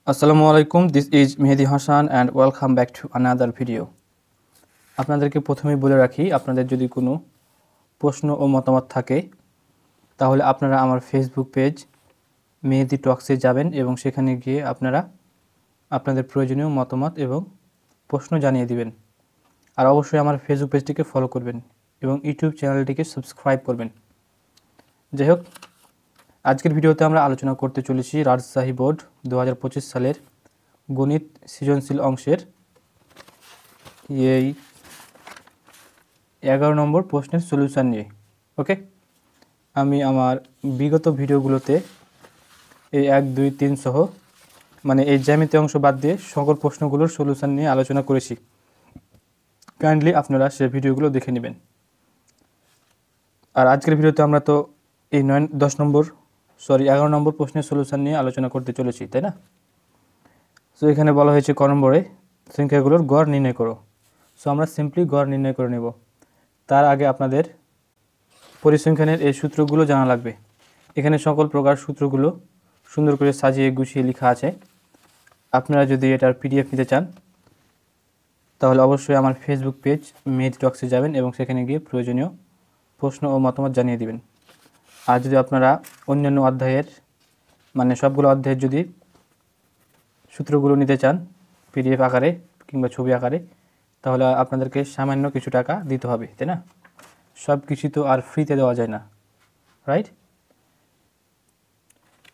আসসালামু আলাইকুম, this is Mehedi Hasan and welcome back to another video. আপনাদেরকে প্রথমেই বলে রাখি, আপনাদের যদি কোনো প্রশ্ন ও মতামত থাকে তাহলে আপনারা আমার ফেসবুক পেজ মেহেদি টক্সে যাবেন এবং সেখানে গিয়ে আপনারা আপনাদের প্রয়োজনীয় মতামত এবং প্রশ্ন জানিয়ে দিবেন। আর অবশ্যই আমার ফেসবুক পেজটিকে ফলো করবেন এবং ইউটিউব চ্যানেলটিকে সাবস্ক্রাইব করবেন। যাই হোক, আজকের ভিডিওতে আমরা আলোচনা করতে চলেছি রাজশাহী বোর্ড 2025 সালের গণিত সৃজনশীল অংশের এই 11 নম্বর প্রশ্নের সলিউশন নিয়ে। ওকে, আমি আমার বিগত ভিডিওগুলোতে এই 1, 2, 3 সহ মানে এই জ্যামিতি অংশ বাদ দিয়ে সকল প্রশ্নগুলোর সলিউশন নিয়ে আলোচনা করেছি। কাইন্ডলি আপনারা সেই ভিডিওগুলো দেখে নেবেন। আর আজকের ভিডিওতে আমরা তো এই 11 নম্বর প্রশ্নের সলিউশন নিয়ে আলোচনা করতে চলেছি, তাই না? সো এখানে বলা হয়েছে ক নম্বরে সংখ্যাগুলোর গড় নির্ণয় করো। সো আমরা সিম্পলি গড় নির্ণয় করে নেব। তার আগে আপনাদের পরিসংখ্যানের এই সূত্রগুলো জানা লাগবে। এখানে সকল প্রকার সূত্রগুলো সুন্দর করে সাজিয়ে গুছিয়ে লেখা আছে। আপনারা যদি এটার পিডিএফ নিতে চান তাহলে অবশ্যই আমার ফেসবুক পেজ মেহেদি টক্সে যাবেন এবং সেখানে গিয়ে প্রয়োজনীয় প্রশ্ন ও মতামত জানিয়ে দিবেন। আর যদি আপনারা অন্যান্য অধ্যায়ের মানে সবগুলো অধ্যায়ের যদি সূত্রগুলো নিতে চান পিডিএফ আকারে কিংবা ছবি আকারে, তাহলে আপনাদেরকে সামান্য কিছু টাকা দিতে হবে, তাই না? সব কিছু তো আর ফ্রিতে দেওয়া যায় না, রাইট?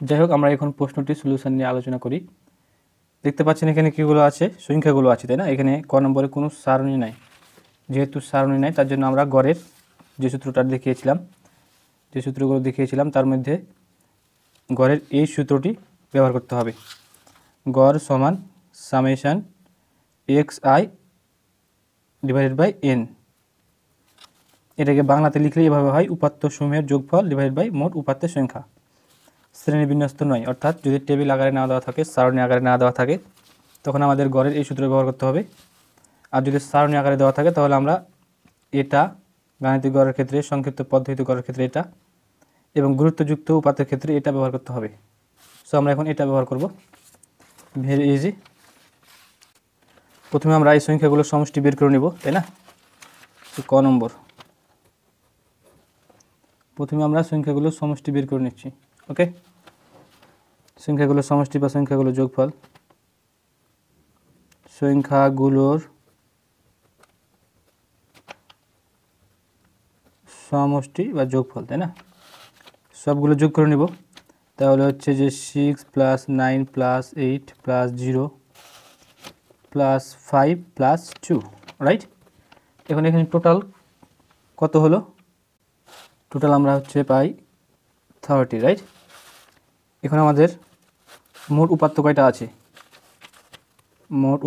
যাই হোক, আমরা এখন প্রশ্নটি সলিউশন নিয়ে আলোচনা করি। দেখতে পাচ্ছেন এখানে কীগুলো আছে, সংখ্যাগুলো আছে, তাই না? এখানে ক নম্বরে কোনো সারণী নাই। যেহেতু সারণী নাই তার জন্য আমরা গড়ের যে সূত্রগুলো দেখিয়েছিলাম তার মধ্যে গড়ের এই সূত্রটি ব্যবহার করতে হবে। গড় সমান summation xi divided by n। এটাকে বাংলাতে লিখলে এভাবে হয়, উপাত্ত সমূহের যোগফল ডিভাইডেড বাই মোট উপাত্তের সংখ্যা। শ্রেণী বিন্যস্ত নয়, অর্থাৎ যদি টেবিল আকারে না দেওয়া থাকে, সারণী আকারে না দেওয়া থাকে, তখন আমাদের গড়ের এই সূত্র ব্যবহার করতে হবে। আর যদি সারণী আকারে দেওয়া থাকে তাহলে আমরা এটা গাণিতিক গড়ের ক্ষেত্রে, সংক্ষিপ্ত পদ্ধতি গড়ের ক্ষেত্রে এটা, এবং গুরুত্বযুক্ত উপাত্তের ক্ষেত্রে এটা ব্যবহার করতে হবে। সো আমরা এখন এটা ব্যবহার করব। Very easy. প্রথমে আমরা এই সংখ্যাগুলোর সমষ্টি বের করে নেব, তাই না? ক নম্বর, প্রথমে আমরা সংখ্যাগুলোর সমষ্টি বের করে নিচ্ছি। ওকে, সংখ্যাগুলোর সমষ্টি বা সংখ্যাগুলোর যোগফল, সংখ্যাগুলোর সমষ্টি বা যোগফল, তাই না? সবগুলো যোগ করে নেব। তাহলে হচ্ছে যে 6 + 9 + 8 + 0 + 5 + 2, রাইট? এখন এখানে টোটাল কত হলো? টোটাল আমরা হচ্ছে পাই 30, রাইট? এখন আমাদের মোট উপাত্ত কয়টা আছে? মোট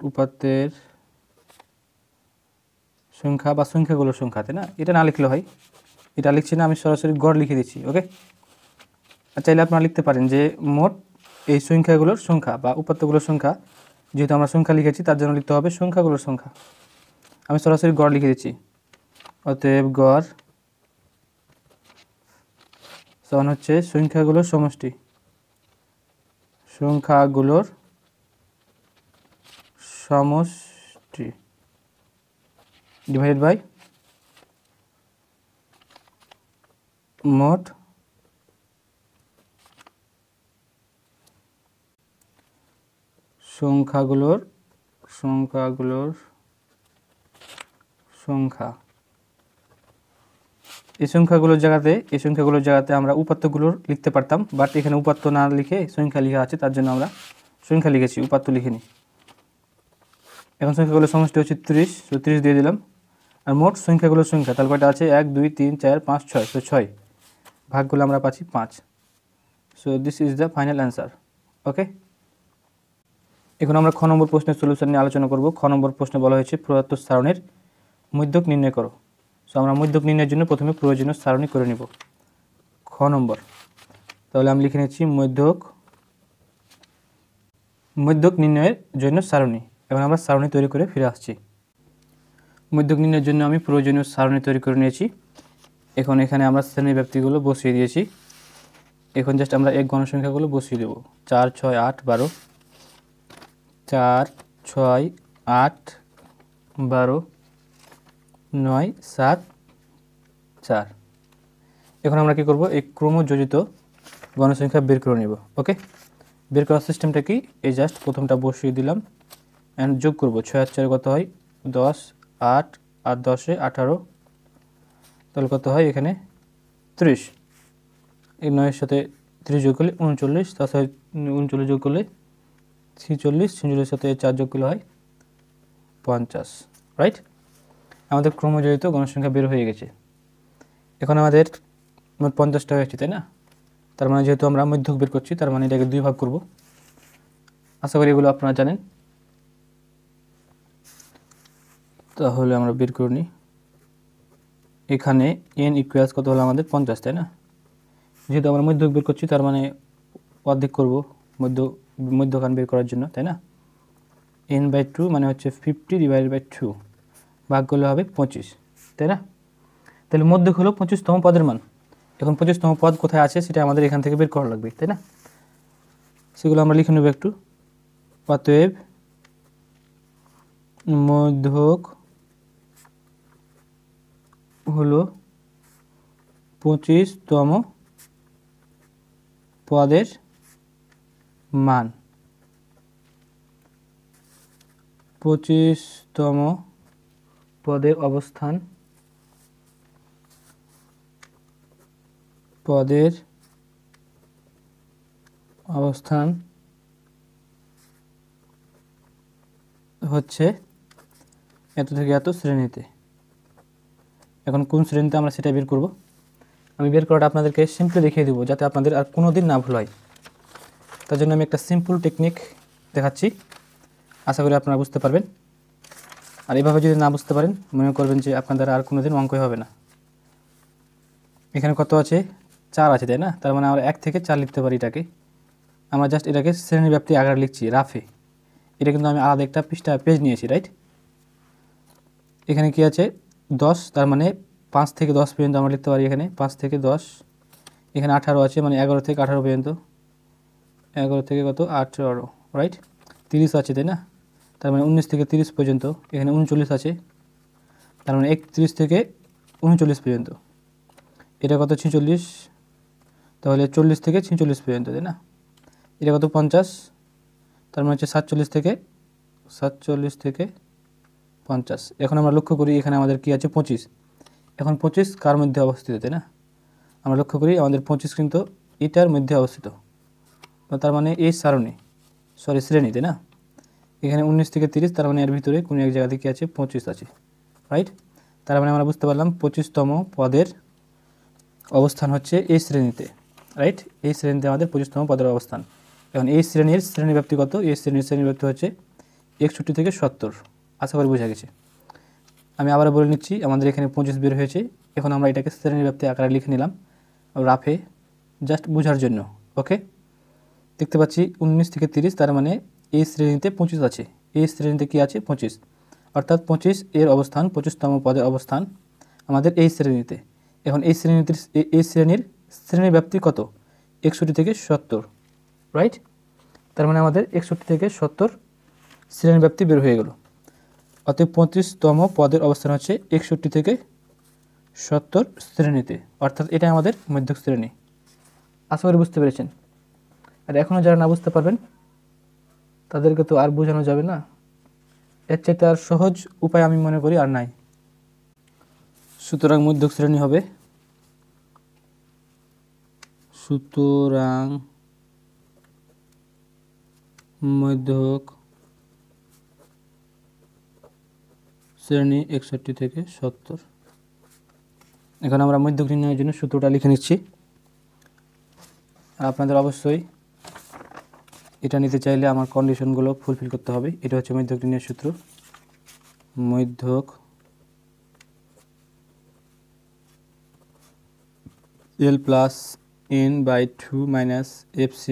উপাত্তের সংখ্যা বা সংখ্যাগুলোর সংখ্যা, তাই না? এটা না লিখলে হয়, এটা লিখছি না, আমি সরাসরি গড় লিখে দিচ্ছি। ওকে, আর চাইলে আপনারা লিখতে পারেন যে মোট এই সংখ্যাগুলোর সংখ্যা বা উপাত্তগুলোর সংখ্যা। যেহেতু আমরা সংখ্যা লিখেছি তার জন্য লিখতে হবে সংখ্যাগুলোর সংখ্যা। আমি সরাসরি গড় লিখে দিচ্ছি। অতএব গড় সমান হচ্ছে সংখ্যাগুলোর সমষ্টি, সংখ্যাগুলোর সমষ্টি ডিভাইডেড বাই মোট সংখ্যাগুলোর সংখ্যা। এই সংখ্যাগুলোর জায়গাতে আমরা উপাত্তগুলোর লিখতে পারতাম, বাট এখানে উপাত্ত না লিখে সংখ্যা লেখা আছে, তার জন্য আমরা সংখ্যা লিখেছি, উপাত্ত লিখিনি। এখন সংখ্যাগুলোর সমষ্টি হচ্ছে 30, তো 30 দিয়ে দিলাম। আর মোট সংখ্যাগুলোর সংখ্যা তাহলে কয়টা আছে? 1, 2, 3, 4, 5, 6, তো 6 ভাগগুলো আমরা পাচ্ছি 5। So this is the final answer. Okay, এখন আমরা খ নম্বর প্রশ্নের সলিউশন নিয়ে আলোচনা করব। খ নম্বর প্রশ্নে বলা হয়েছে প্রদত্ত সারণীর মধ্যক নির্ণয় করো। সো আমরা মধ্যক নির্ণয়ের জন্য প্রথমে প্রয়োজনীয় সারণী করে নিব। খ নম্বর, তাহলে আমি লিখে নিচ্ছি মধ্যক নির্ণয়ের জন্য সারণী। এখন আমরা সারণী তৈরি করে ফিরে আসছি। মধ্যক নির্ণয়ের জন্য আমি প্রয়োজনীয় সারণী তৈরি করে নিয়েছি। এখন এখানে আমরা শ্রেণীব্যাপ্তিগুলো বসিয়ে দিয়েছি। এখন জাস্ট আমরা এক গণসংখ্যাগুলো বসিয়ে দেব। 4 6 8 12, 4 6 8 12, 9 7 4। এখন আমরা কি করব, এই ক্রমযোজিত গণসংখ্যা বের করে নেব। ওকে, বের করার সিস্টেমটা কি, এই জাস্ট প্রথমটা বসিয়ে দিলাম অ্যান্ড যোগ করব। 6 আর 4 কত হয় 10, 8 আর 10 18, তাহলে কত হয় এখানে 30। এই 9-এর সাথে 30 যোগ করলে 39, তার সাথে 39 যোগ করলে 46, 46-এর সাথে 4 যোগ করলে হয় 50। রাইট, আমাদের ক্রমজড়িত গণসংখ্যা বের হয়ে গেছে। এখন আমাদের মোট 50টা হয়েছে, তাই না? তার মানে যেহেতু আমরা মধ্যক বের করছি, তার মানে এটাকে 2 ভাগ করব। আশা করি এগুলো আপনারা জানেন। তাহলে আমরা বের করে নিই। এখানে n ইকুয়ালস কত হলো আমাদের 50, তাই না? যেহেতু আমরা মধ্যক বের করছি, তার মানে অর্ধেক করব মধ্যখান বের করার জন্য, তাই না? n/2 মানে হচ্ছে 50/2, ভাগ করলে হবে 25, তাই না? তাহলে মধ্যক হলো 25তম পদের মান। এখন 25তম পদ কোথায় আছে সেটা আমাদের এখান থেকে বের করা লাগবে, তাই না? সেগুলো আমরা লিখে নেব একটু। অতএব মধ্যক হলো 25তম পদের মান। 25তম পদের অবস্থান, পদের অবস্থান হচ্ছে এত থেকে এত শ্রেণীতে। এখন কোন শ্রেণীতে আমরা সেটা বের করব। আমি বের করাটা আপনাদেরকে সিম্পলি দেখিয়ে দেবো, যাতে আপনাদের আর কোনো দিন না ভুল হয়। তার জন্য আমি একটা সিম্পল টেকনিক দেখাচ্ছি, আশা করি আপনারা বুঝতে পারবেন। আর এভাবে যদি না বুঝতে পারেন, মনে করবেন যে আপনাদের আর কোনো দিন অঙ্কই হবে না। এখানে কত আছে 4 আছে, তাই না? তার মানে আমরা 1 থেকে 4 লিখতে পারি এটাকে। আমরা জাস্ট এটাকে শ্রেণীব্যাপ্তি আকারে লিখছি রাফে। এটা কিন্তু আমি আলাদা একটা পেজ নিয়েছি, রাইট? এখানে কি আছে 10, তার মানে 5 থেকে 10 পর্যন্ত আমরা লিখতে পারি। এখানে 5 থেকে 10, এখানে 18 আছে, মানে 11 থেকে 18 পর্যন্ত। 11 থেকে কত 18, রাইট? 30 আছে, তাই না? তার মানে 19 থেকে 30 পর্যন্ত। এখানে 39 আছে, তার মানে 31 থেকে 39 পর্যন্ত। এটা কত 46, তাহলে 40 থেকে 46 পর্যন্ত, তাই না? এটা কত 50, তার মানে হচ্ছে 47 থেকে 50। এখন আমরা লক্ষ্য করি এখানে আমাদের কি আছে 25। এখন 25 কার মধ্যে অবস্থিত, তাই না? আমরা লক্ষ্য করি আমাদের 25 কিন্তু এটার মধ্যে অবস্থিত, তার মানে এই শ্রেণী, তাই না? এখানে 19 থেকে 30, তার মানে এর ভিতরে কোনো এক জায়গাতে কি আছে 25 আছে, রাইট? তার মানে আমরা বুঝতে পারলাম 25তম পদের অবস্থান হচ্ছে এই শ্রেণীতে, রাইট? এই শ্রেণীতে আমাদের 25তম পদের অবস্থান। এখন এই শ্রেণীর শ্রেণীব্যাপ্তি কত? এই শ্রেণীব্যাপ্তি হচ্ছে 61 থেকে 70। আশা করি বোঝা গেছে। আমি আবার বলে নিচ্ছি, আমাদের এখানে 25 বের হয়েছে। এখন আমরা এটাকে শ্রেণীব্যাপ্তি আকারে লিখে নিলাম রাফে, জাস্ট বোঝার জন্য। ওকে, দেখতে পাচ্ছি 19 থেকে 30, তার মানে এই শ্রেণীতে 25 আছে। এই শ্রেণীতে কি আছে 25, অর্থাৎ 25 এর অবস্থান, 25তম পদের অবস্থান আমাদের এই শ্রেণীতে। এখন এই শ্রেণীর শ্রেণীব্যাপ্তি কত? 61 থেকে 70, রাইট? তার মানে আমাদের 61 থেকে 70 শ্রেণীব্যাপ্তি বের হয়ে গেল। অতএব 25তম পদের অবস্থান হচ্ছে 61 থেকে 70 শ্রেণীতে, অর্থাৎ এটা আমাদের মধ্যক শ্রেণী। আশা করি বুঝতে পেরেছেন। আর এখনও যারা না বুঝতে পারবেন তাদেরকে তো আর বোঝানো যাবে না, এর চাইতে আর সহজ উপায় আমি মনে করি আর নাই। সুতরাং মধ্যক শ্রেণী হবে, সুতরাং মধ্যক শ্রেণী 61 থেকে 70। এখন আমরা মধ্যক নির্ণয়ের জন্য সূত্রটা লিখে নিচ্ছি। আর আপনাদের অবশ্যই এটা নিতে চাইলে আমার কন্ডিশনগুলো ফুলফিল করতে হবে। এটা হচ্ছে মধ্যক নির্ণয়ের সূত্র। মধ্যক L plus n/2 minus fc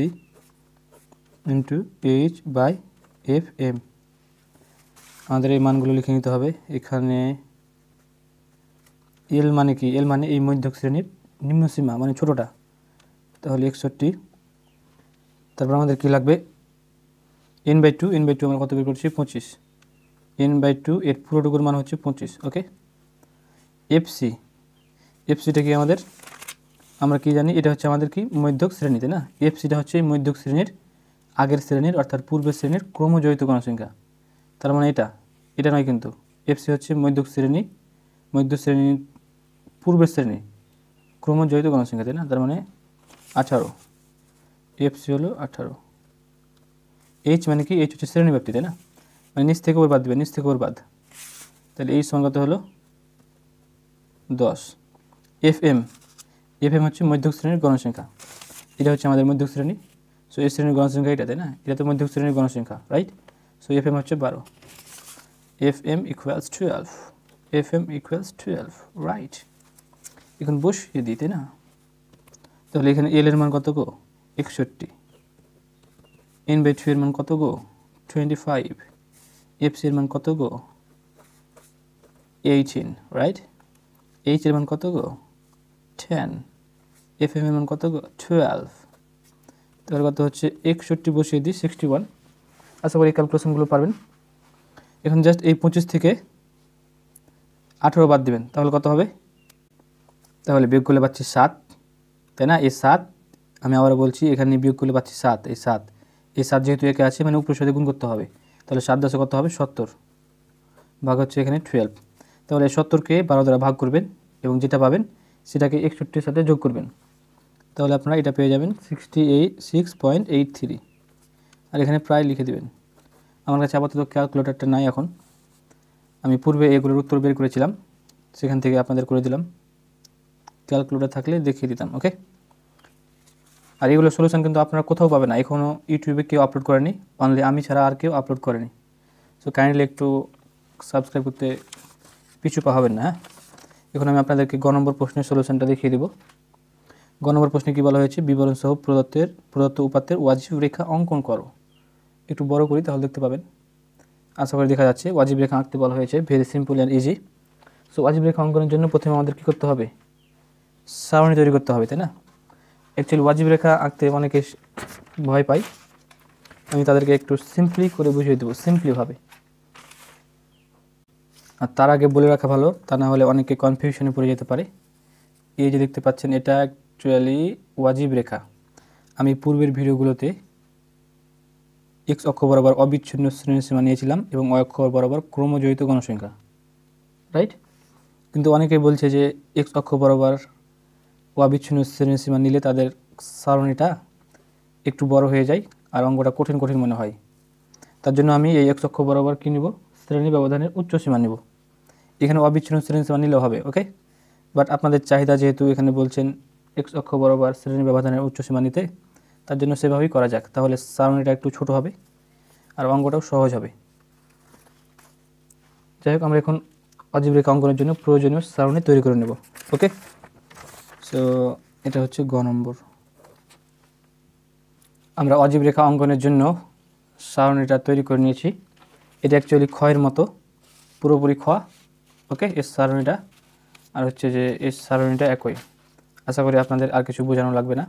into h by fm। আমাদের এই মানগুলো লিখে নিতে হবে। এখানে L মানে কি? L মানে এই মধ্যক শ্রেণীর নিম্ন সীমা, মানে ছোটোটা। তাহলে 61। তারপর আমাদের কি লাগবে, n/2 আমরা কত বের করছি 25, n/2 এর পুরোটুকুর মান হচ্ছে 25। ওকে, এফসিটা কি আমাদের, আমরা কি জানি, এটা হচ্ছে আমাদের কি মধ্যক শ্রেণী, তাই না? এফসিটা হচ্ছে মধ্যক শ্রেণীর আগের শ্রেণীর অর্থাৎ পূর্বের শ্রেণীর ক্রমজয়িত গণসংখ্যা। তার মানে এটা নয়, কিন্তু এফসি হচ্ছে মধ্যক শ্রেণীর পূর্বের শ্রেণী ক্রমজয়িত গণসংখ্যা, তাই না? তার মানে 18, এফসি হলো 18। এইচ মানে কি, এইচ হচ্ছে শ্রেণী ব্যাপ্তি, তাই না? মানে নিচ থেকে ওর বাদ দেবে, নিচ থেকে ওর বাদ, তাহলে এই সমান কত হলো 10। এফএম হচ্ছে মধ্যক শ্রেণীর গণসংখ্যা, এটা হচ্ছে আমাদের মধ্যক শ্রেণী। সো এই শ্রেণীর গণসংখ্যা এটা, তাই না? এটা তো মধ্যক শ্রেণীর গণসংখ্যা, রাইট? সো এফএম হচ্ছে 12, এফএম ইকুয়ালস 12, রাইট? এখন বসিয়ে দিই, তাই না? তাহলে এখানে এল এর মান কত গো, 61, n/2 এর মান কত গো, 25, এফসি এর মান কত গো, 18, রাইট? এইচ এর মান কত গো, 10, এফএম এর মান কত গো, 12। তাহলে কত হচ্ছে 61 বসিয়ে দিই 61। আশা করি এই ক্যালকুলেশনগুলো পারবেন। এখন জাস্ট এই 25 থেকে 18 বাদ দিবেন, তাহলে কত হবে, তাহলে বিয়োগ করলে পাচ্ছি 7, তাই না? এই 7 আমি আবার বলছি, এখানে বিয়োগ করলে পাচ্ছি 7, এই 7 যেহেতু একে আছে মানে উপরের সাথে গুণ করতে হবে, তাহলে 7 10 কত হবে 70, ভাগ হচ্ছে এখানে 12। তাহলে 70কে 12 দ্বারা ভাগ করবেন এবং যেটা পাবেন সেটাকে 61-এর সাথে যোগ করবেন, তাহলে আপনারা এটা পেয়ে যাবেন 6.83। আর এখানে প্রায় লিখে দেবেন। আমার কাছে আপাতত ক্যালকুলেটরটা নাই এখন, আমি পূর্বে এগুলোর উত্তর বের করেছিলাম, সেখান থেকে আপনাদের করে দিলাম, ক্যালকুলেটর থাকলে দেখিয়ে দিতাম। ওকে, আর এগুলো সলিউশন কিন্তু আপনারা কোথাও পাবেন না, এখনও ইউটিউবে কেউ আপলোড করেনি, অনলি আমি ছাড়া আর কেউ আপলোড করেনি। সো কাইন্ডলি একটু সাবস্ক্রাইব করতে পিছু পা হবেন না। হ্যাঁ, এখন আমি আপনাদেরকে গ নম্বর প্রশ্নের সলিউশনটা দেখিয়ে দেব। গ নম্বর প্রশ্নে কী বলা হয়েছে, বিবরণ সহ প্রদত্ত উপাত্তের ওয়াজিব রেখা অঙ্কন করো। একটু বড় করি তাহলে দেখতে পাবেন, আশা করি দেখা যাচ্ছে। ওয়াজিব রেখা আঁকতে বলা হয়েছে, very simple and easy. So ওয়াজিব রেখা অঙ্কনের জন্য প্রথমে আমাদের কী করতে হবে, সারণী তৈরি করতে হবে, তাই না? অ্যাকচুয়ালি ওয়াজিব রেখা আঁকতে অনেকে ভয় পায়, আমি তাদেরকে একটু সিম্পলি করে বুঝিয়ে দেবো, সিম্পলিভাবে। আর তার আগে বলে রাখা ভালো, তা না হলে অনেকে কনফিউশনে পড়ে যেতে পারে। এই যে দেখতে পাচ্ছেন, এটা অ্যাকচুয়ালি ওয়াজিব রেখা। আমি পূর্বের ভিডিওগুলোতে এক্স অক্ষ বরাবর অবিচ্ছিন্ন শ্রেণীসীমা নিয়েছিলাম এবং ওয়াই অক্ষ বরাবর ক্রমজয়িত গণসংখ্যা, রাইট? কিন্তু অনেকেই বলছে যে এক্স অক্ষ বরাবর অবিচ্ছিন্ন শ্রেণীসীমা নিলে তাদের সারণীটা একটু বড় হয়ে যায় আর অঙ্কটা কঠিন মনে হয়। তার জন্য আমি এই এক্স অক্ষ বরাবর কী নিব, শ্রেণী ব্যবধানের উচ্চসীমা নিব। এখানে অবিচ্ছিন্ন শ্রেণীসীমা নিলেও হবে, ওকে? বাট আপনাদের চাহিদা যেহেতু এখানে বলছেন এক্স অক্ষ বরাবর শ্রেণী ব্যবধানের উচ্চসীমা নিতে, তার জন্য সেভাবেই করা যাক। তাহলে সারণীটা একটু ছোট হবে আর অঙ্কটাও সহজ হবে। যাই হোক, আমরা এখন ওয়াজিব রেখা অঙ্কনের জন্য প্রয়োজনীয় সারণী তৈরি করে নেব। ওকে, সো এটা হচ্ছে গ নম্বর। আমরা ওয়াজিব রেখা অঙ্কনের জন্য সারণীটা তৈরি করে নিয়েছি। এটা অ্যাকচুয়ালি ক্ষয়ের মতো, পুরোপুরি খ। ওকে, এর সারণীটা আর হচ্ছে যে এর সারণীটা একই। আশা করি আপনাদের আর কিছু বোঝানো লাগবে না।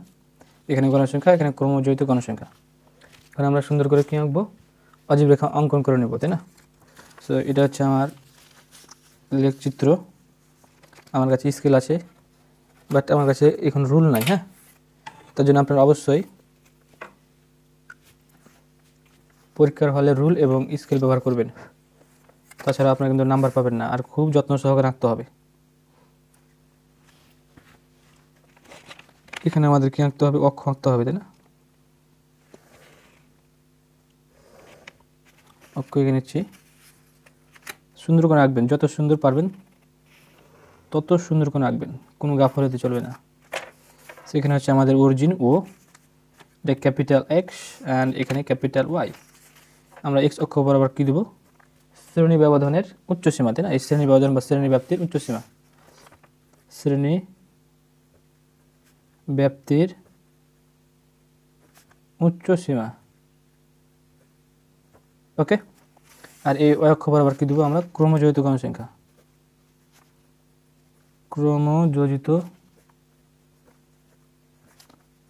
এখানে গণসংখ্যা, এখানে ক্রমজয়িত গণসংখ্যা। এখানে আমরা সুন্দর করে কী আঁকবো, ওয়াজিব রেখা অঙ্কন করে নেব, তাই না? সো এটা হচ্ছে আমার লেখচিত্র। আমার কাছে স্কেল আছে, বাট আমার কাছে এখন রুল নাই। হ্যাঁ, তার জন্য আপনারা অবশ্যই পরীক্ষার হলে রুল এবং স্কেল ব্যবহার করবেন, তাছাড়া আপনারা কিন্তু নাম্বার পাবেন না। আর খুব যত্ন সহকারে আঁকতে হবে। এখানে আমাদের কি আঁকতে হবে, অক্ষ আঁকতে হবে, তাই না? অক্ষ এঁকে নিচ্ছি, সুন্দর করে আঁকবেন, যত সুন্দর পারবেন তত সুন্দর করে আঁকবেন, কোনো গাফলতি চলবে না। সেখানে হচ্ছে আমাদের অরিজিন ও, এটা ক্যাপিটাল এক্স অ্যান্ড এখানে ক্যাপিটাল ওয়াই। আমরা এক্স অক্ষ বরাবর কী দেবো, শ্রেণী ব্যবধানের উচ্চসীমা, তাই না? এই শ্রেণী ব্যবধান বা শ্রেণী ব্যাপ্তির উচ্চসীমা, শ্রেণী ব্যাপ্তির উচ্চসীমা। ওকে, আর এই ওয়াই অক্ষ বরাবর কী দেবো আমরা, ক্রমজয়িত গণসংখ্যা, ক্রমযোজিত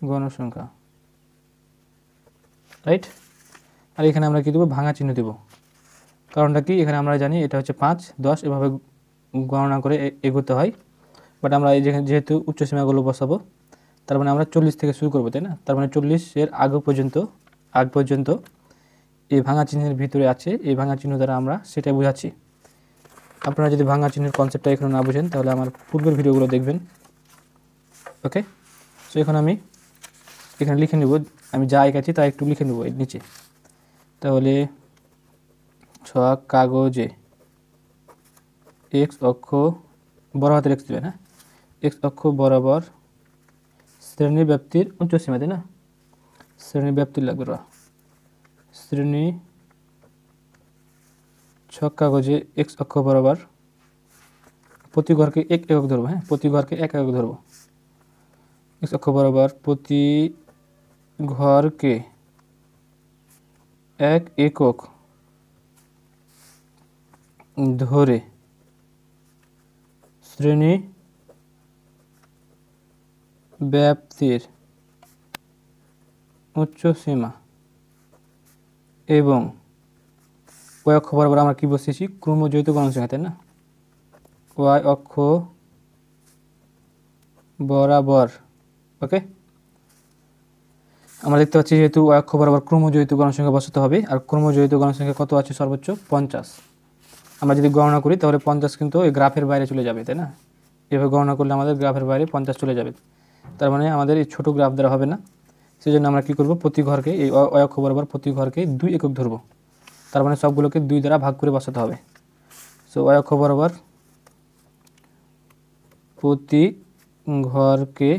গণসংখ্যা, রাইট। আর এখানে আমরা কী দেবো, ভাঙা চিহ্ন দেব। কারণটা কি, এখানে আমরা জানি এটা হচ্ছে 5, 10 এভাবে গণনা করে এগোতে হয়। বাট আমরা এই যেহেতু উচ্চ সীমাগুলো বসাবো, তার মানে আমরা 40 থেকে শুরু করবো, তাই না? তার মানে 40-এর আগ পর্যন্ত এই ভাঙা চিহ্নের ভিতরে আছে, এই ভাঙা চিহ্ন দ্বারা আমরা সেটাই বোঝাচ্ছি। আপনারা যদি ভাঙা চিহ্নের কনসেপ্টটা এখানে না বুঝেন তাহলে আমার পূর্বের ভিডিওগুলো দেখবেন। ওকে, সো এখন আমি এখানে লিখে নেব, আমি যা এঁকেছি তা একটু লিখে নেব এর নিচে। তাহলে ছক কাগজে এক্স অক্ষ, বড় হাতের এক্স দেবেন, হ্যাঁ, এক্স অক্ষ বরাবর শ্রেণী ব্যাপ্তির উচ্চ সীমা, তাই না? শ্রেণী ব্যাপ্তি লাগবে, শ্রেণী ছক কাগজে এক্স অক্ষ বরাবর প্রতি ঘরকে 1 একক ধরবো, হ্যাঁ, প্রতি ঘরকে 1 একক ধরবো। এক্স অক্ষ বরাবর প্রতি ঘরকে 1 একক ধরে শ্রেণী ব্যাপ্তির উচ্চ সীমা এবং ওয়াই অক্ষ বরাবর আমরা কী বসিয়েছি, ক্রমযৌথ গণসংখ্যা, তাই না? ওয়াই অক্ষ বরাবর, ওকে। আমরা দেখতে পাচ্ছি যেহেতু ওয়াই অক্ষ বরাবর ক্রমযৌথ গণসংখ্যা বসাতে হবে, আর ক্রমযৌথ গণসংখ্যা কত আছে, সর্বোচ্চ 50। আমরা যদি গণনা করি তাহলে 50 কিন্তু এই গ্রাফের বাইরে চলে যাবে, তাই না? এভাবে গণনা করলে আমাদের গ্রাফের বাইরে 50 চলে যাবে। তার মানে আমাদের এই ছোটো গ্রাফ দ্বারা হবে না, সেই জন্য আমরা কী করব, প্রতি ঘরকে এই ওয়াই অক্ষ বরাবর প্রতি ঘরকে 2 একক ধরবো। তার মানে সবগুলোকে 2 দ্বারা ভাগ করে বসাতে হবে। সো ওয়াই অক্ষ বরাবর প্রতি ঘরকে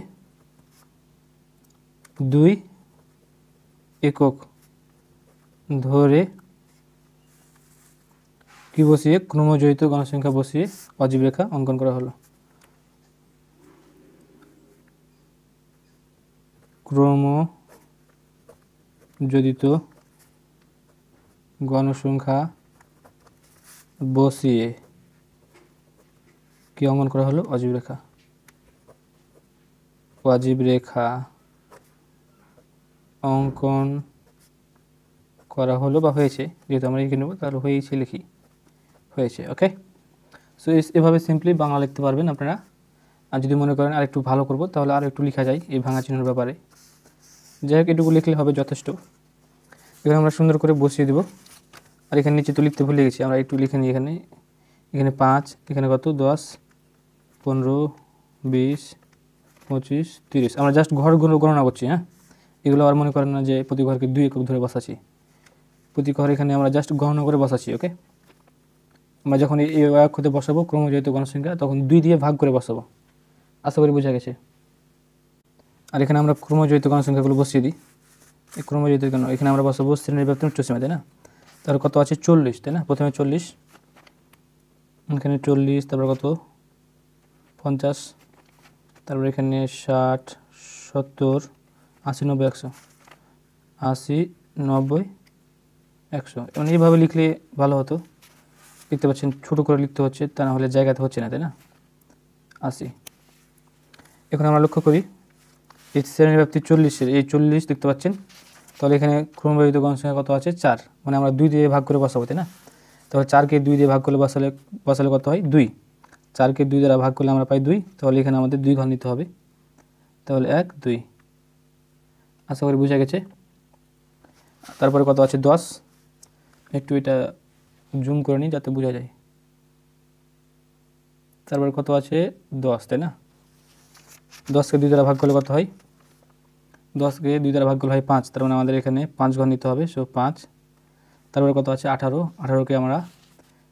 2 একক ধরে কি বসিয়ে, ক্রমযৌথ গণসংখ্যা বসিয়ে অজীব রেখা অঙ্কন করা হলো। ক্রমযোজিত গণসংখ্যা বসিয়ে কি অঙ্কন করা হলো, অজীব রেখা। অজীব রেখা অঙ্কন করা হলো বা হয়েছে, যেহেতু আমরা লিখে নেব তাহলে হয়েছে লিখি, হয়েছে। ওকে, সো এভাবে সিম্পলি বাংলা লিখতে পারবেন আপনারা। আর যদি মনে করেন আর একটু ভালো করব তাহলে আর একটু লেখা যায় এই ভাঙা চিহ্নের ব্যাপারে। যাই হোক, এটুকু লিখলে হবে যথেষ্ট। এখানে আমরা সুন্দর করে বসিয়ে দেব। আর এখানে নিচে তো লিখতে ভুলে গেছি, আমরা একটু লিখে নিই। এখানে 5, এখানে কত, 10, 15, 20, 25, 30। আমরা জাস্ট ঘরগুলো গণনা করছি, হ্যাঁ, এগুলো আর মনে করেন না যে প্রতি ঘরকে 2 একক ধরে বসাচ্ছি। প্রতি ঘর এখানে আমরা জাস্ট গণনা করে বসাচ্ছি। ওকে, আমরা যখন এই অক্ষতে বসাবো ক্রমযৌথ গণসংখ্যা, তখন 2 দিয়ে ভাগ করে বসাবো। আশা করি বোঝা গেছে। আর এখানে আমরা ক্রমযৌথ গণসংখ্যাগুলো বসিয়ে দিই। এই ক্রমযৌথ কেন, এখানে আমরা বসাবো শ্রেণীর ব্যাপ্তির উচ্চ সীমা, তাই না? তাহলে কত আছে, 40, তাই না? প্রথমে 40, এখানে 40, তারপর কত, 50, তারপর এখানে 60, 70, 80, 90, 100, 80, 90, 100। এবং এইভাবে লিখলে ভালো হতো। দেখতে পাচ্ছেন ছোটো করে লিখতে হচ্ছে, তা না হলে জায়গাতে হচ্ছে না, তাই না? 80। এখন আমরা লক্ষ্য করি এই শ্রেণীর ব্যাপ্তি 40-এর, এই 40 দেখতে পাচ্ছেন। তাহলে এখানে ক্রমযৌথ গণসংখ্যা কত আছে, 4। মানে আমরা 2 দিয়ে ভাগ করে বসাবো, তাই না? তাহলে 4কে 2 দিয়ে ভাগ করলে বসালে কত হয়, 2। 4কে 2 দ্বারা ভাগ করলে আমরা পাই 2। তাহলে এখানে আমাদের 2 ঘর নিতে হবে। তাহলে 1, 2। আশা করি বোঝা গেছে। তারপরে কত আছে, 10। একটু এটা জুম করে নিই যাতে বোঝা যায়। তারপরে কত আছে, 10, তাই না? 10কে 2 দ্বারা ভাগ করলে কত হয়, 10কে 2 দ্বারা ভাগ করলে হয় 5। তার মানে আমাদের এখানে 5 ঘর নিতে হবে। সো 5। তারপরে কত আছে, 18। 18কে আমরা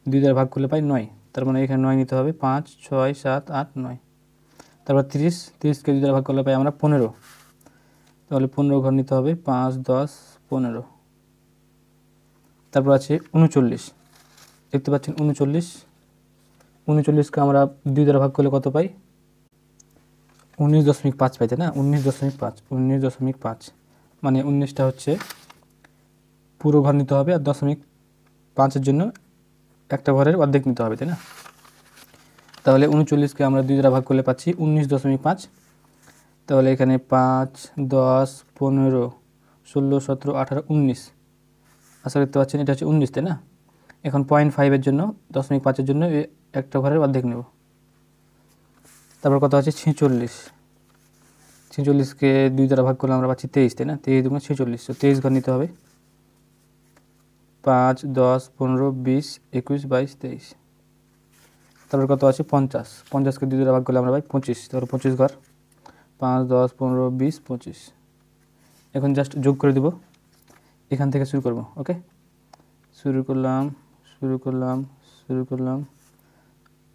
2 দ্বারা ভাগ করলে পাই 9। তার মানে এখানে 9 নিতে হবে। 5, 6, 7, 8, 9। তারপর 30। 30কে 2 দ্বারা ভাগ করলে পাই আমরা 15। তাহলে 15 ঘর নিতে হবে। 5, 10, 15। তারপর আছে 39। দেখতে পাচ্ছেন 39। 39কে আমরা 2 দ্বারা ভাগ করলে কত পাই, 19.5 পাই, তাই না? 19.5, 19.5। মানে 19টা হচ্ছে পুরো ঘর নিতে হবে, আর 0.5-এর জন্য একটা ঘরের অর্ধেক নিতে হবে, তাই না? তাহলে 39কে আমরা 2 দ্বারা ভাগ করলে পাচ্ছি 19.5। তাহলে এখানে 5, 10, 15, 16, 17, 18, 19, আশা দেখতে পাচ্ছেন এটা হচ্ছে 19, তাই না? এখন 0.5-এর জন্য 0.5-এর জন্য একটা ঘরের অর্ধেক নেব। তারপর কত আছে 46, 46কে 2 দ্বারা ভাগ করলে আমরা পাচ্ছি 23, তাই না? 23 দুগুণে 46, তো 23 ঘর নিতে হবে। 5, 10, 15, 20, 21, 22, 23। তারপর কত আছে 50, 50কে 2 দ্বারা ভাগ করলে আমরা পাই 25, তারপর 25 ঘর। 5, 10, 15, 20, 25। এখন জাস্ট যোগ করে দেব, এখান থেকে শুরু করব। ওকে, শুরু করলাম,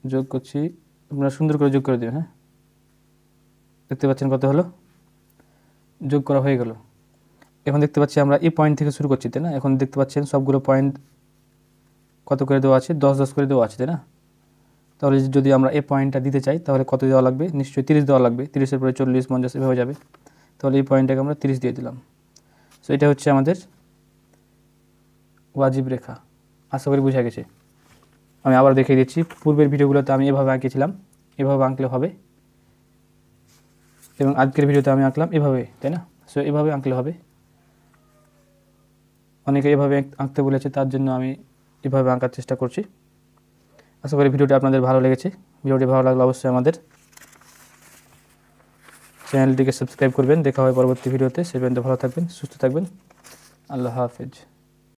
যোগ করছি। আপনারা সুন্দর করে যোগ করে দেবেন। হ্যাঁ, দেখতে পাচ্ছেন কত হলো, যোগ করা হয়ে গেল। এখন দেখতে পাচ্ছি আমরা এই পয়েন্ট থেকে শুরু করছি, তাই না? এখন দেখতে পাচ্ছেন সবগুলো পয়েন্ট কত করে দেওয়া আছে, 10 10 করে দেওয়া আছে, তাই না? তাহলে যদি আমরা এই পয়েন্টটা দিতে চাই তাহলে কত দেওয়া লাগবে? নিশ্চয়ই 30 দেওয়া লাগবে। 30-এর পরে 40, 50 এভাবে যাবে। তাহলে এই পয়েন্টটাকে আমরা 30 দিয়ে দিলাম। সো এটা হচ্ছে আমাদের ওয়াজিব রেখা। আশা করি বোঝা গেছে। আমি আবার দেখিয়ে দিচ্ছি, পূর্বের ভিডিওগুলোতে আমি এভাবে আঁকেছিলাম, এভাবে আঁকলে হবে, এবং আজকের ভিডিওতে আমি আঁকলাম এভাবে, তাই না? সো এভাবে আঁকলে হবে। অনেকে এভাবে আঁকতে বলেছে, তার জন্য আমি এভাবে আঁকার চেষ্টা করছি। আশা করি ভিডিওটি আপনাদের ভালো লেগেছে। ভিডিওটি ভালো লাগলে অবশ্যই আমাদের চ্যানেলটিকে সাবস্ক্রাইব করবেন। দেখা হয় পরবর্তী ভিডিওতে। সে পর্যন্ত ভালো থাকবেন, সুস্থ থাকবেন। আল্লাহ হাফেজ।